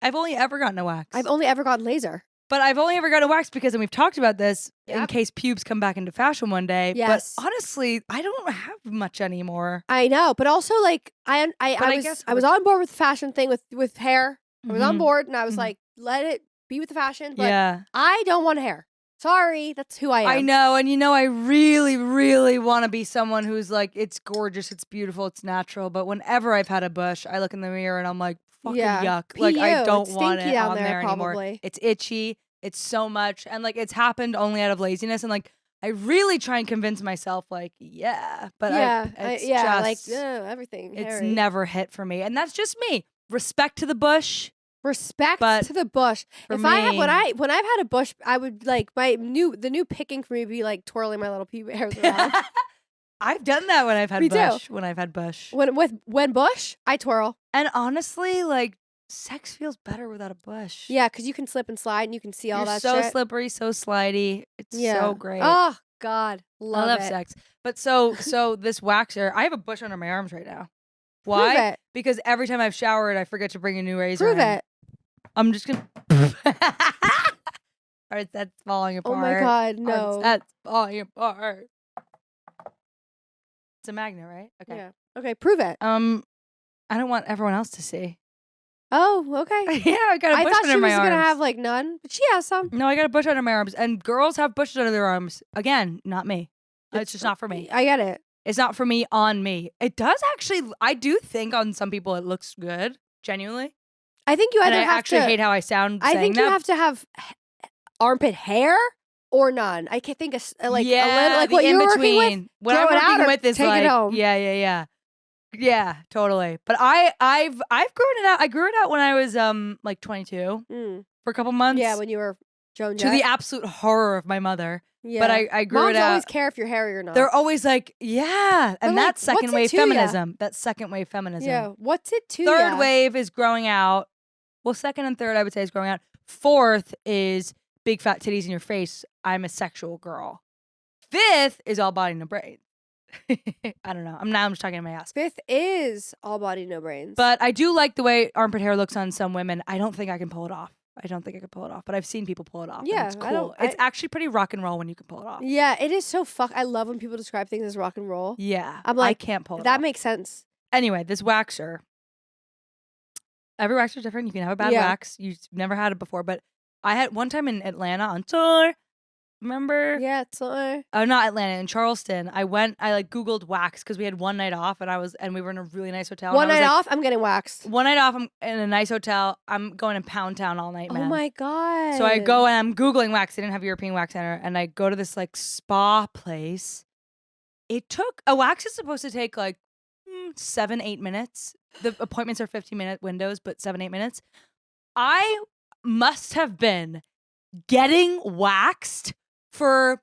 I've only ever gotten a wax. I've only ever gotten laser. But I've only ever gotten a wax because, and we've talked about this, in Yep. case pubes come back into fashion one day. Yes. But honestly, I don't have much anymore. I know, but also like I guess was on board with the fashion thing with hair. I was on Mhm. board, and I was Mhm. like, let it be with the fashion. But Yeah. I don't want hair. Sorry, that's who I am. I know. And I really, really want to be someone who's like, it's gorgeous, it's beautiful, it's natural. But whenever I've had a bush, I look in the mirror and I'm like, fucking yuck. Like, I PU. don't It's want stinky it down on there, there anymore. probably. It's itchy. It's so much. And like, it's happened only out of laziness. And like, I really try and convince myself, like, yeah. But it's just, everything. it's hairy. never hit for me. And that's just me. Respect to the bush. Respect But to the bush. for If I have me- when I've had a bush, I would like the new picking for me would be like twirling my little pube hairs around. I've done that when I've had Me too. bush. When I've had bush. when bush, I twirl. And honestly, like, sex feels better without a bush. Yeah, because you can slip and slide and you can see all You're that so shit. slippery, so slidey. It's Yeah. so great. Oh God, I love love it. sex. But so this waxer, I have a bush under my arms right now. Prove Why? it. Because every time I've showered, I forget to bring a new razor. Prove in. it. I'm just gonna. All right, that's falling apart. Oh my God, Or no. that's falling apart. It's a magnet, right? Okay. Yeah. Okay, prove it. I don't want everyone else to see. Oh, okay. Yeah, I got a I bush thought under she my was arms. gonna have like none, but she has some. No, I got a bush under my arms, and girls have bushes under their arms. Again, not me. It's just not for me. I get it. It's not for me on me. It does actually. I do think on some people it looks good. Genuinely, I think you and either I have actually to. hate how I sound. I saying think you that. have to have armpit hair or none. I can think of like yeah, a little, like the what in you're working between. with. What throw I'm it out working or with is take like, it home. yeah, totally. But I've grown it out. I grew it out when I was like 22 Mm. for a couple months. Yeah, when you were Joan to the Jett. absolute horror of my mother. Yeah. But I grew Moms it out. always care if you're hairy or not. They're always like, yeah, and like, that's second what's it wave to ya? feminism. That's second wave feminism. yeah. What's it to Third ya? wave is growing out. Well, second and third, I would say, is growing out. Fourth is big fat titties in your face. I'm a sexual girl. Fifth is all body, no brains. I don't know. I'm just talking in my ass. Fifth is all body, no brains. But I do like the way armpit hair looks on some women. I don't think I can pull it off. But I've seen people pull it off. and Yeah, it's I cool. don't- It's actually pretty rock and roll when you can pull it off. yeah, it is so I love when people describe things as rock and roll. Yeah, I'm I like, can't pull it That off. makes sense. Anyway, this waxer. Every waxer is different. You can have a bad Yeah. wax. You've never had it before, but I had one time in Atlanta on tour. Remember? Yeah, it's Not Atlanta, in Charleston. I like Googled wax because we had one night off and we were in a really nice hotel. one and I was night like, off. I'm getting waxed. One night off, I'm in a nice hotel. I'm going to Pound Town all night, man. Oh my God. So I go and I'm Googling wax. They didn't have European Wax Center. And I go to this like spa place. A wax is supposed to take like 7-8 minutes. The appointments are 15-minute windows, but 7-8 minutes. I must have been getting waxed for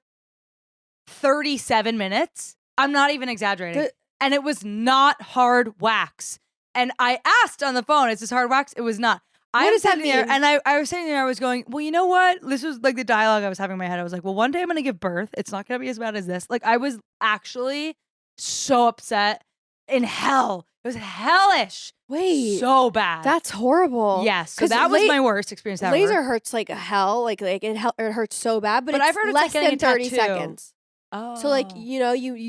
37 minutes. I'm not even exaggerating. And it was not hard wax. And I asked on the phone, is this hard wax? It was not. What does that sitting there, mean? and I was sitting there, I was going, well, you know what? This was like the dialogue I was having in my head. I was like, well, one day I'm going to give birth. It's not going to be as bad as this. Like, I was actually so upset in hell. It was hellish. Wait. So bad. That's horrible. Yes. So that was my worst experience ever. Laser hurts like hell. Like it hurts so bad, but it's I've heard it's less like getting than a 30 tattoo. seconds. Oh. So like, you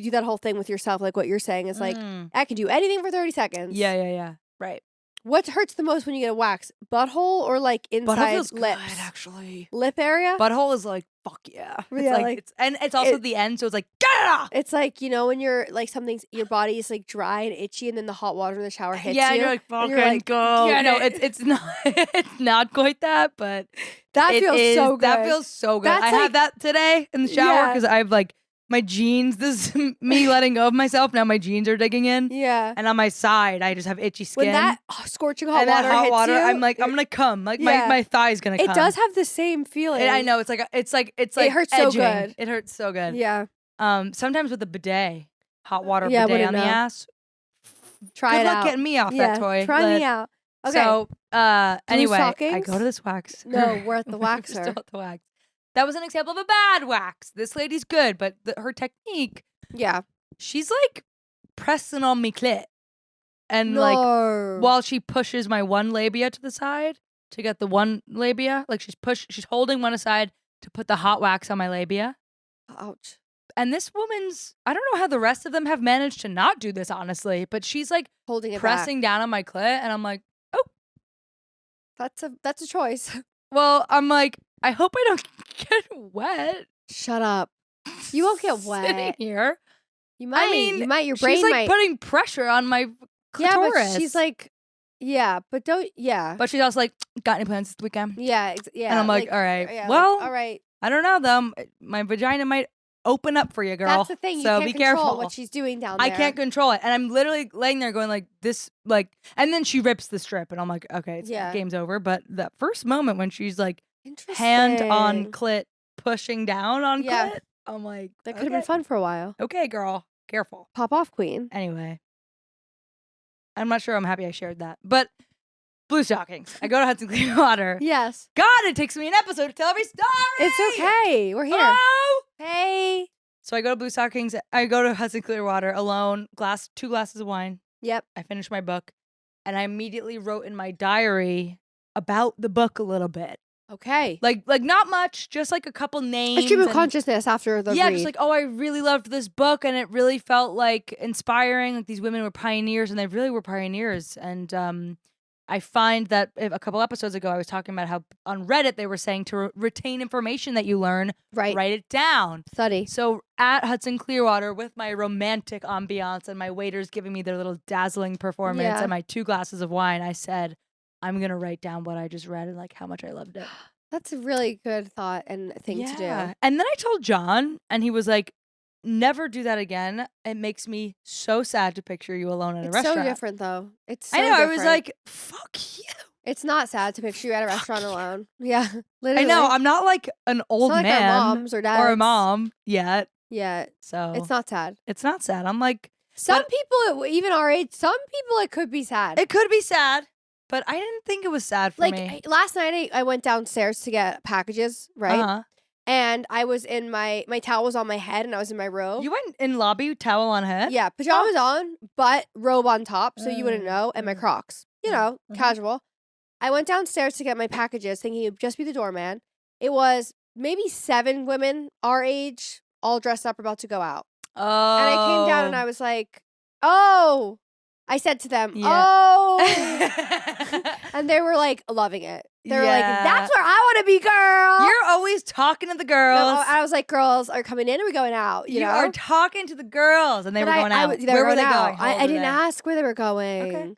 do that whole thing with yourself. Like what you're saying is like, I can do anything for 30 seconds. Yeah. Right. What hurts the most when you get a wax? Butthole or like inside Butthole feels lips? good, actually. Lip area? Butthole is like, fuck yeah. It's Yeah, like, it's also the end, so it's like, get it off! It's like, when you're like your body is like dry and itchy and then the hot water in the shower hits you. Yeah, and you're like, fucking like, go. get No, it. it's not it's not quite that, but that it feels is, so good. That feels so good. That's I had that today in the shower Yeah. because I've like my jeans, this is me letting go of myself. Now my jeans are digging in. Yeah. And on my side, I just have itchy skin. When that scorching hot and water that hot hits water, you, I'm like, I'm gonna come. Like Yeah. my thigh's gonna come. it does have the same feeling. I know. It's like It hurts so edging. good. It hurts so good. Yeah. Sometimes with the bidet, hot water Yeah, I bidet wouldn't on the know. ass. Try Good it luck out. getting me off Yeah, that toy. try me out. Okay. So anyway, I stockings? go to this wax. No, we're at the We're waxer. still at the wax. That was an example of a bad wax. This lady's good, but her technique, Yeah. she's like pressing on me clit. And No. like while she pushes my one labia to the side to get the one labia, like she's holding one aside to put the hot wax on my labia. Ouch. And this woman's, I don't know how the rest of them have managed to not do this, honestly, but she's like Holding it pressing down on my clit, and I'm like, oh. back. That's a choice. Well, I'm like, I hope I don't get wet. Shut up. You won't get Sitting wet. here. You might. mean, you might. Your brain She's like might. putting pressure on my Yeah, clitoris. but she's like, yeah, but don't. Yeah. But she's also like, got any plans this weekend? Yeah. Yeah. And I'm like, all right. yeah, Well, all right. I don't know though. My vagina might open up for you, girl. That's the thing. You so can't be control careful. what she's doing down there. I can't control it. And I'm literally laying there going like this, like, and then she rips the strip and I'm like, okay, it's Yeah. game's over. But that first moment when she's like Interesting. hand on clit, pushing down on Yeah. clit, I'm like, That could have been fun for a while. Okay, girl, careful. Pop off, queen. Anyway, I'm not sure I'm happy I shared that. But blue stockings. I go to Hudson Clearwater. Yes. God, it takes me an episode to tell every story. It's okay. We're here. Oh! Hey. So I go to Blue Stockings. I go to Hudson Clearwater alone. 2 glasses of wine. Yep. I finished my book, and I immediately wrote in my diary about the book a little bit. Okay. Like not much, just like a couple names. A stream of and- consciousness after the Yeah, read. just like, oh, I really loved this book, and it really felt like inspiring. Like these women were pioneers, and they really were pioneers. And I find that a couple episodes ago, I was talking about how on Reddit they were saying to retain information that you learn, right. write it down. Study. So at Hudson Clearwater with my romantic ambiance and my waiters giving me their little dazzling performance Yeah. and my 2 glasses of wine, I said, I'm going to write down what I just read and like how much I loved it. That's a really good thought and thing to do. And then I told John and he was like, never do that again. It makes me so sad to picture you alone at a It's restaurant. so different though. It's so I know. I was different. like, fuck you. It's not sad to picture you at a restaurant alone. Yeah. I Literally. know. I'm not like an It's old not like man our moms or dads. or a mom yet. Yeah. So It's not sad. It's not sad. I'm like, Some But- people, even our age, some people it could be sad. it could be sad, but I didn't think it was sad for like me. last night, I went downstairs to get packages, right? Uh-huh. And I was in my towel was on my head, and I was in my robe. You went in lobby, towel on head? Yeah, pajamas on, but robe on top, so you wouldn't know, and my Crocs. You know, casual. I went downstairs to get my packages, thinking it'd just be the doorman. It was maybe 7 women our age, all dressed up, about to go out. Oh. And I came down and I was like, "Oh," I said to them, Yeah. "Oh," and they were like loving it. They were like, Yeah. "That's where I want to be, girl." You're always talking to the No, girls. I was like, "Girls are coming in, or we going out?" You know, are talking to the girls, and they But were going out. they Where were they out. going? How old I were didn't they? ask where they were going.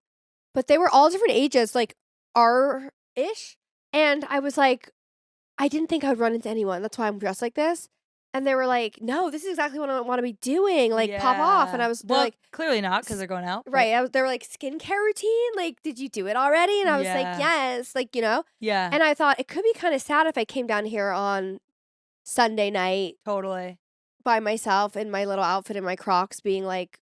But they were all different ages, like our-ish. And I was like, I didn't think I would run into anyone. That's why I'm dressed like this. And they were like, no, this is exactly what I want to be doing. Like, pop off. And I was well, like, clearly not because they're going out. right. They were like, skincare routine? Like, did you do it already? And I was like, yes. Like, Yeah. And I thought it could be kind of sad if I came down here on Sunday night Totally. by myself in my little outfit and my Crocs being like,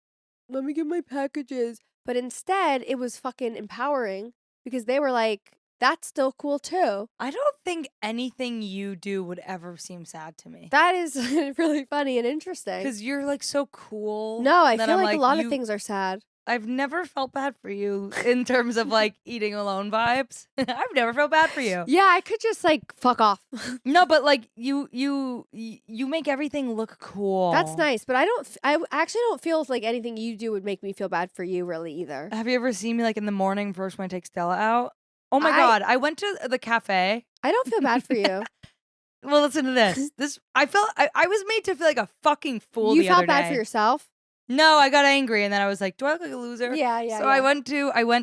let me get my packages. But instead, it was fucking empowering because they were like, that's still cool too. I don't think anything you do would ever seem sad to me. That is really funny and interesting. Because you're like so cool. No, I that feel I'm like a lot of things are sad. I've never felt bad for you in terms of like eating alone vibes. I've never felt bad for you. Yeah, I could just like fuck off. No, but like you make everything look cool. That's nice, but I actually don't feel like anything you do would make me feel bad for you really either. Have you ever seen me like in the morning first when I take Stella out? Oh my God, I went to the cafe. I don't feel bad for you. Well, listen to this. I was made to feel like a fucking fool You the felt other bad day. for yourself? No, I got angry and then I was like, do I look like a loser? Yeah. So I went to I don't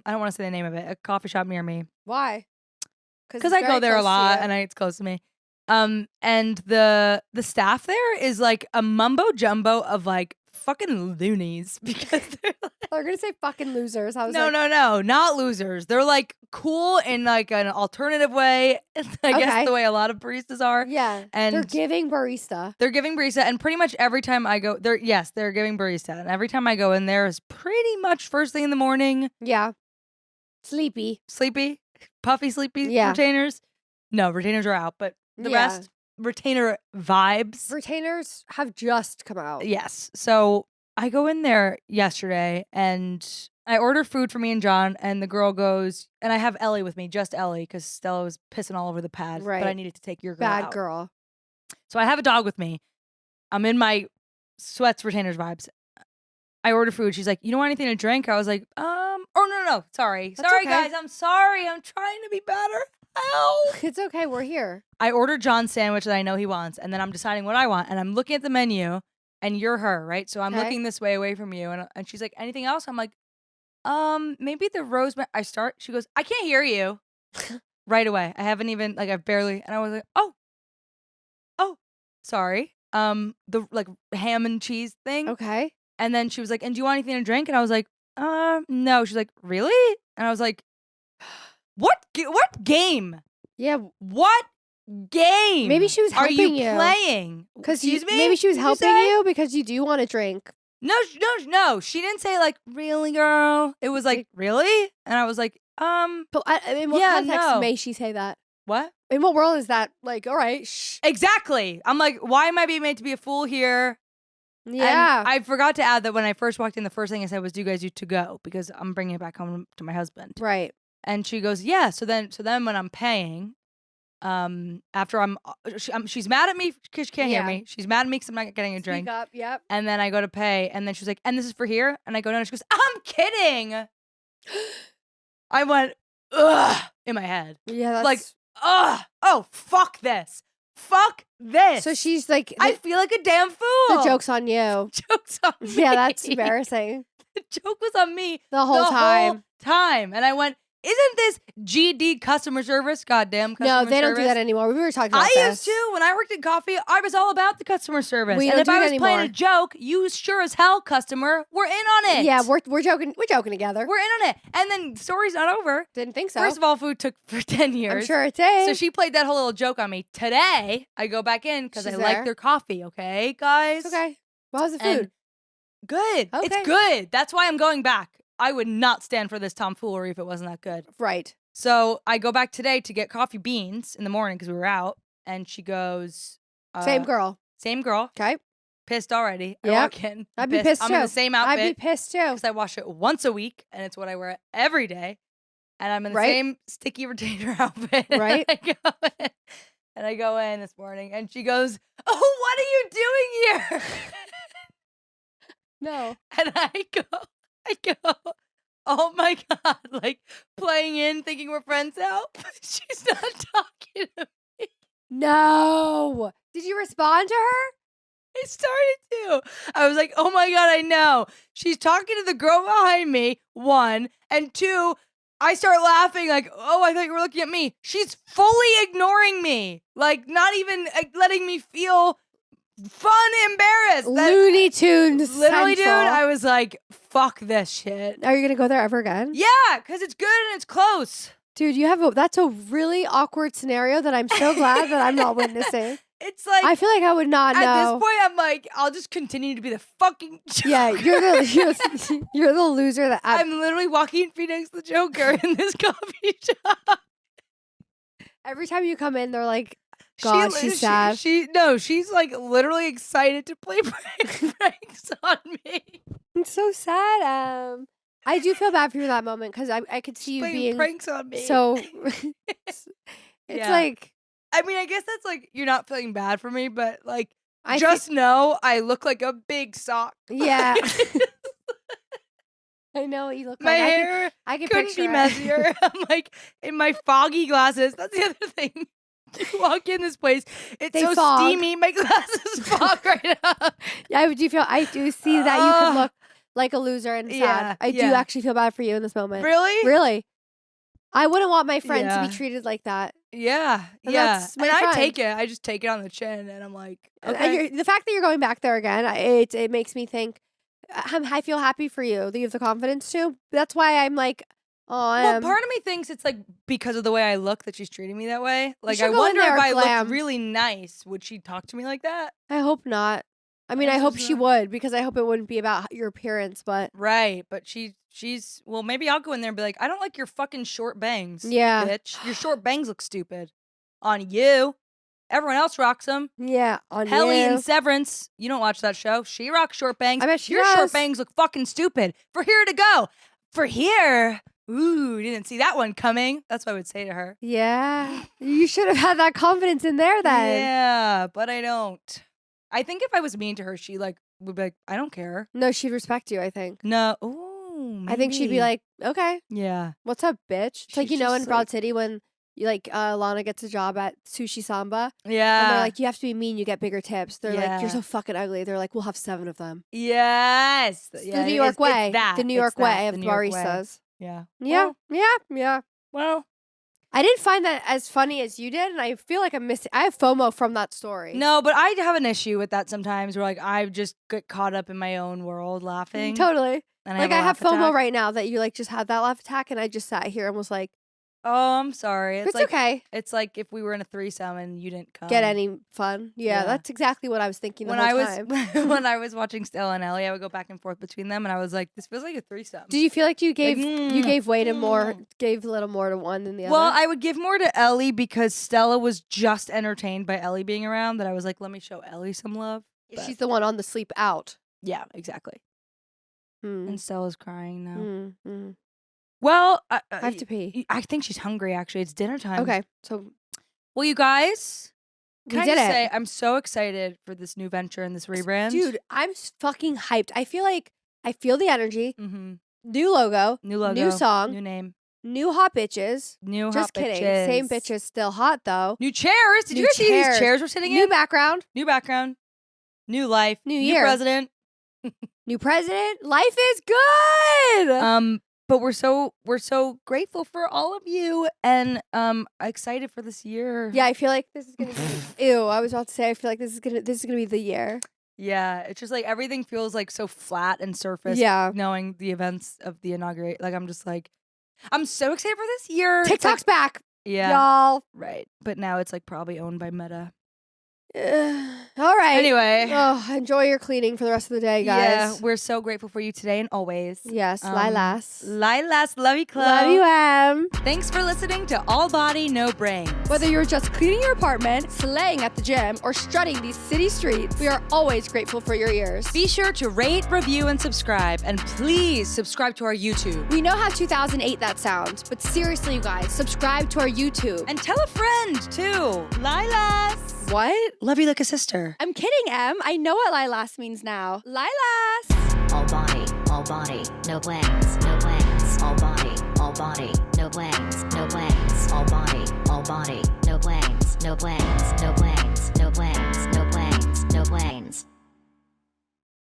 want to say the name of it, a coffee shop near me. Why? Because I go there a lot and it's close to me. And the staff there is like a mumbo jumbo of like fucking loonies because they're gonna say fucking losers. I was no, not losers. They're like cool in like an alternative way. I guess the way a lot of baristas are. Yeah, and they're giving barista. They're giving barista, and pretty much every time I go, they're giving barista, and every time I go in there is pretty much first thing in the morning. Yeah, sleepy, puffy, sleepy retainers. No, retainers are out, but the rest. Retainer vibes. Retainers have just come out. Yes. So I go in there yesterday and I order food for me and John, and the girl goes, and I have Ellie with me, just Ellie, because Stella was pissing all over the pad. Right. But I needed to take your girl out. Bad girl. So I have a dog with me. I'm in my sweats, retainers vibes. I order food. She's like, you don't want anything to drink? I was like, oh, no. Sorry. That's sorry, okay. guys. I'm sorry. I'm trying to be better. Help. It's okay. We're here. I ordered John's sandwich that I know he wants, and then I'm deciding what I want, and I'm looking at the menu, and you're her, right? So I'm looking this way away from you, and she's like, anything else? I'm like, maybe the rosemary. She goes, I can't hear you. Right away. I haven't even, like, I've barely, and I was like, oh, sorry. The, like, ham and cheese thing. Okay. And then she was like, and do you want anything to drink? And I was like, no. She's like, really? And I was like, what game? Yeah. What game? Maybe she was helping you. Are you playing? Excuse me? Maybe she was helping you because you do want to drink. No. She didn't say like, really, girl. It was like, really? And I was like, But in what context may she say that? What? In what world is that? Like, all right, shh. Exactly. I'm like, why am I being made to be a fool here? Yeah. And I forgot to add that when I first walked in, the first thing I said was, do you guys do to go? Because I'm bringing it back home to my husband. Right. And she goes, yeah. So then when I'm paying, after she's mad at me because she can't hear me. She's mad at me because I'm not getting a drink. Speak up, yep. And then I go to pay, and then she's like, and this is for here? And I go down, and she goes, I'm kidding. I went, ugh, in my head. Yeah, that's... Like, ugh, oh, fuck this. Fuck this. So she's like... I feel like a damn fool. The joke's on you. Joke's on me. Yeah, that's embarrassing. The joke was on me. The whole time. And I went, isn't this GD customer service? Goddamn customer service. No, they don't do that anymore. We were talking about this. I used to. When I worked in coffee, I was all about the customer service. We and don't if do I it was anymore. playing a joke, you sure as hell, customer, we're in on it. Yeah, we're joking. We're joking together. We're in on it. And then story's not over. Didn't think so. First of all, food took for 10 years. I'm sure it did. So she played that whole little joke on me. Today, I go back in because I like their coffee. Okay, guys? It's okay. What was the food? And good. Okay. It's good. That's why I'm going back. I would not stand for this tomfoolery if it wasn't that good. Right. So I go back today to get coffee beans in the morning because we were out, and she goes, Same girl. Okay. Pissed already. Yeah. I walk in. I'd be pissed too. I'm in the same outfit. I'd be pissed too. Because I wash it once a week, and it's what I wear every day. And I'm in the same sticky retainer outfit. Right. And I go in this morning, and she goes, oh, what are you doing here? No. And I go, oh my God, like playing in, thinking we're friends now. She's not talking to me. No. Did you respond to her? I started to. I was like, oh my God, I know. She's talking to the girl behind me, one. And two, I start laughing like, oh, I thought you were looking at me. She's fully ignoring me. Like, not even letting me feel fun, embarrassed. Looney Tunes Literally, Central. dude, I was like, fuck this shit. Are you going to go there ever again? Yeah, because it's good and it's close. Dude, that's a really awkward scenario that I'm so glad that I'm not witnessing. It's like, I feel like I would not know. at this point, I'm like, I'll just continue to be the fucking Joker. Yeah, you're the loser that I'm literally Joaquin Phoenix the Joker in this coffee shop. every time you come in, they're like, God, she's sad. She's like literally excited to play pranks on me. It's so sad. I do feel bad for you in that moment because I could see you Playing being pranks on me. so. It's Yeah. like I mean, I guess that's like you're not feeling bad for me, but like I just know I look like a big sock. yeah. I know what you look My like. hair I can couldn't picture be it. messier. I'm like in my foggy glasses. That's the other thing. You walk in this place, it's They so fog. steamy. My glasses fog right now. Yeah, I do see that you can look like a loser and sad. Yeah, I do yeah. actually feel bad for you in this moment. Really? Really. I wouldn't want my friend to Yeah. be treated like that. Yeah, And yeah. that's my And I friend. take it. I just take it on the chin, and I'm like, And okay. the fact that you're going back there again, it makes me think. I feel happy for you that you have the confidence to. That's why I'm like, Well, part of me thinks it's like because of the way I look that she's treating me that way. Like, should I go in wonder there if I glam. looked really nice, would she talk to me like that? I hope not. I mean, I That's hope what's she up. would because I hope it wouldn't be about your appearance. But Right, but she's well, maybe I'll go in there and be like, I don't like your fucking short bangs. Yeah. bitch, your short bangs look stupid on you. Everyone else rocks them. yeah, on Helly you. and Severance, you don't watch that show. She rocks short bangs. I bet she Your does. short bangs look fucking stupid. For here to go. For here. Ooh, didn't see that one coming. That's what I would say to her. Yeah, you should have had that confidence in there then. Yeah, but I don't. I think if I was mean to her, she like would be like, I don't care. No, she'd respect you. I think. No. Ooh, I think she'd be maybe. like, okay, Yeah. what's up, bitch? It's like She's in just Broad like- City when you like Lana gets a job at Sushi Samba. Yeah. And they're like, you have to be mean, you get bigger tips. They're like, Yeah. you're so fucking ugly. They're like, we'll have 7 of them. Yes. It's Yeah, the New York it's way. that. The New It's York that, way of the New York way. baristas. Yeah. Yeah, Well, yeah. well, I didn't find that as funny as you did, and I feel like I'm missing. I have FOMO from that story. no, but I have an issue with that sometimes where like I just get caught up in my own world laughing. Totally. And Like I I have, have a laugh FOMO attack. right now that you like just had that laugh attack, and I just sat here and was like, Oh, I'm sorry. it's like okay. It's like if we were in a threesome and you didn't come. Get any fun? Yeah, yeah. that's exactly what I was thinking the When whole I was time. when I was watching Stella and Ellie, I would go back and forth between them, and I was like, "This feels like a threesome." Did you feel like you gave mm, gave way to more, gave a little more to one than the Well, other? I would give more to Ellie because Stella was just entertained by Ellie being around. That I was like, "Let me show Ellie some love." But- She's the one on the sleep out. yeah, exactly. Hmm. And Stella's crying now. Mm. Well, I have to pee. I think she's hungry. Actually, it's dinner time. Okay, so Well, you guys, we can I did just it. say I'm so excited for this new venture and this rebrand, Dude, I'm fucking hyped. I feel the energy. Mm-hmm. New logo, New logo, new song, new name, new hot bitches. new Just hot kidding. bitches. Same bitches, still hot though. New chairs. Did you New guys see chairs. these chairs we're sitting New in? background, New background, new life, New new year. president. new president. Life is good. But we're so grateful for all of you and excited for this year. Yeah, I feel like this is gonna be. Ew, I was about to say. I feel like this is gonna be the year. Yeah, it's just like everything feels like so flat and surface. Yeah. Knowing the events of the inaugurate, like I'm just like, I'm so excited for this year. It's TikTok's like, back, yeah, y'all. right. But now it's like probably owned by Meta. All right. Anyway. Oh, enjoy your cleaning for the rest of the day, guys. Yeah, we're so grateful for you today and always. Yes, Um, Lilas. Lilas, love you, Chloe. Love you, Em. Thanks for listening to All Body, No Brains. Whether you're just cleaning your apartment, slaying at the gym, or strutting these city streets, we are always grateful for your ears. Be sure to rate, review, and subscribe. And please subscribe to our YouTube. We know how 2008 that sounds, but seriously, you guys, subscribe to our YouTube. And tell a friend, too. Lilas. What? Love you like a sister. I'm kidding, Em. I know what Lilas means now. Lilas! All body, no blanks, no blanks. All body, no blanks, no blanks. All body, no blanks, no blanks.